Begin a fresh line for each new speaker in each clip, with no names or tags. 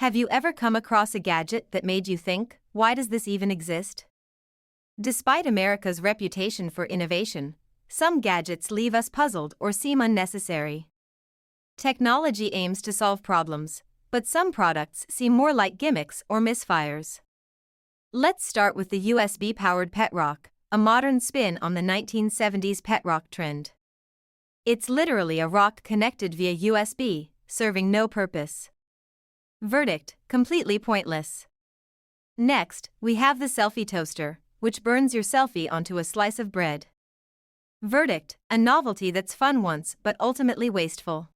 Have you ever come across a gadget that made you think, why does this even exist? Despite America's reputation for innovation, some gadgets leave us puzzled or seem unnecessary. Technology aims to solve problems, but some products seem more like gimmicks or misfires. Let's start with the USB-powered pet rock, a modern spin on the 1970s pet rock trend. It's literally a rock connected via USB, serving no purpose. Verdict: completely pointless. Next, we have the selfie toaster, which burns your selfie onto a slice of bread. Verdict: a novelty that's fun once but ultimately wasteful.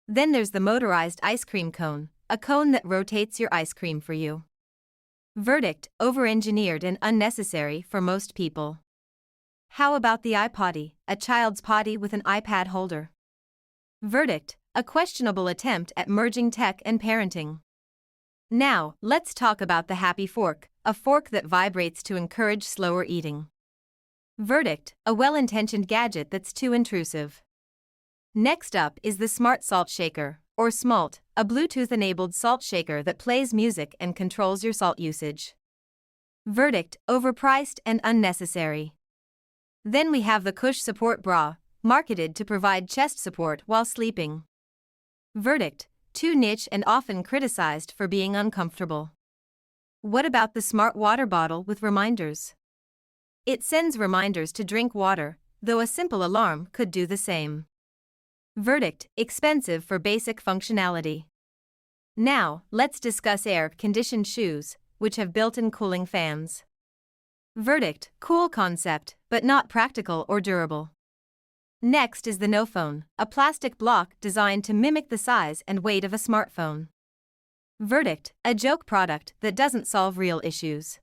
Then there's the motorized ice cream cone, a cone that rotates your ice cream for you. Verdict: over-engineered and unnecessary for most people. How about the iPotty, a child's potty with an iPad holder? Verdict: a questionable attempt at merging tech and parenting. Now, let's talk about the happy fork, a fork that vibrates to encourage slower eating. Verdict: a well-intentioned gadget that's too intrusive. Next up is the smart salt shaker, or SMALT, a Bluetooth-enabled salt shaker that plays music and controls your salt usage. Verdict: overpriced and unnecessary. Then we have the Cush Support Bra, marketed to provide chest support while sleeping. Verdict: too niche and often criticized for being uncomfortable. What about the smart water bottle with reminders? It sends reminders to drink water, though a simple alarm could do the same. Verdict: expensive for basic functionality. Now, let's discuss air-conditioned shoes, which have built-in cooling fans. Verdict: cool concept, but not practical or durable. Next is the No Phone, a plastic block designed to mimic the size and weight of a smartphone. Verdict: a joke product that doesn't solve real issues.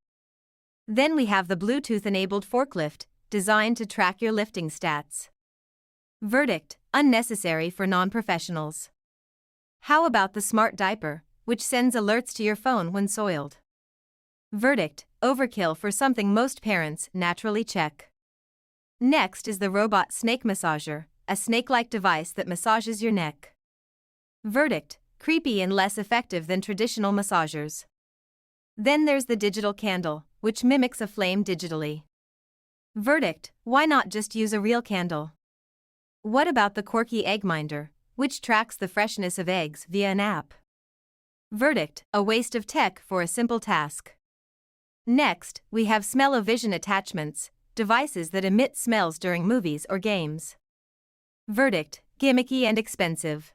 Then we have the Bluetooth-enabled forklift, designed to track your lifting stats. Verdict: unnecessary for non-professionals. How about the smart diaper, which sends alerts to your phone when soiled? Verdict: overkill for something most parents naturally check. Next is the robot snake massager, a snake-like device that massages your neck. Verdict: creepy and less effective than traditional massagers. Then there's the digital candle, which mimics a flame digitally. Verdict: why not just use a real candle? What about the quirky egg minder, which tracks the freshness of eggs via an app? Verdict: a waste of tech for a simple task. Next, we have smell-o-vision attachments, devices that emit smells during movies or games. Verdict: gimmicky and expensive.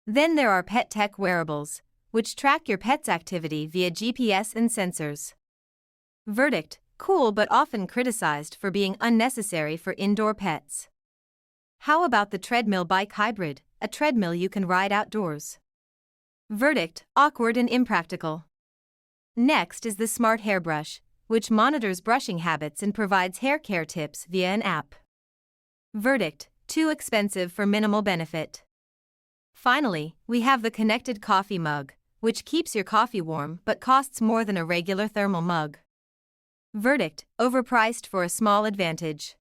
Then there are pet tech wearables, which track your pet's activity via GPS and sensors. Verdict: cool but often criticized for being unnecessary for indoor pets. How about the treadmill bike hybrid, a treadmill you can ride outdoors? Verdict: awkward and impractical. Next is the smart hairbrush, which monitors brushing habits and provides hair care tips via an app. Verdict: too expensive for minimal benefit. Finally, we have the connected coffee mug, which keeps your coffee warm but costs more than a regular thermal mug. Verdict: overpriced for a small advantage.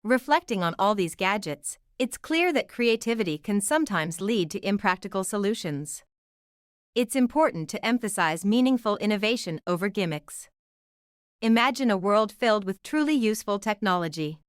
Reflecting on all these gadgets, it's clear that creativity can sometimes lead to impractical solutions. It's important to emphasize meaningful innovation over gimmicks. Imagine a world filled with truly useful technology.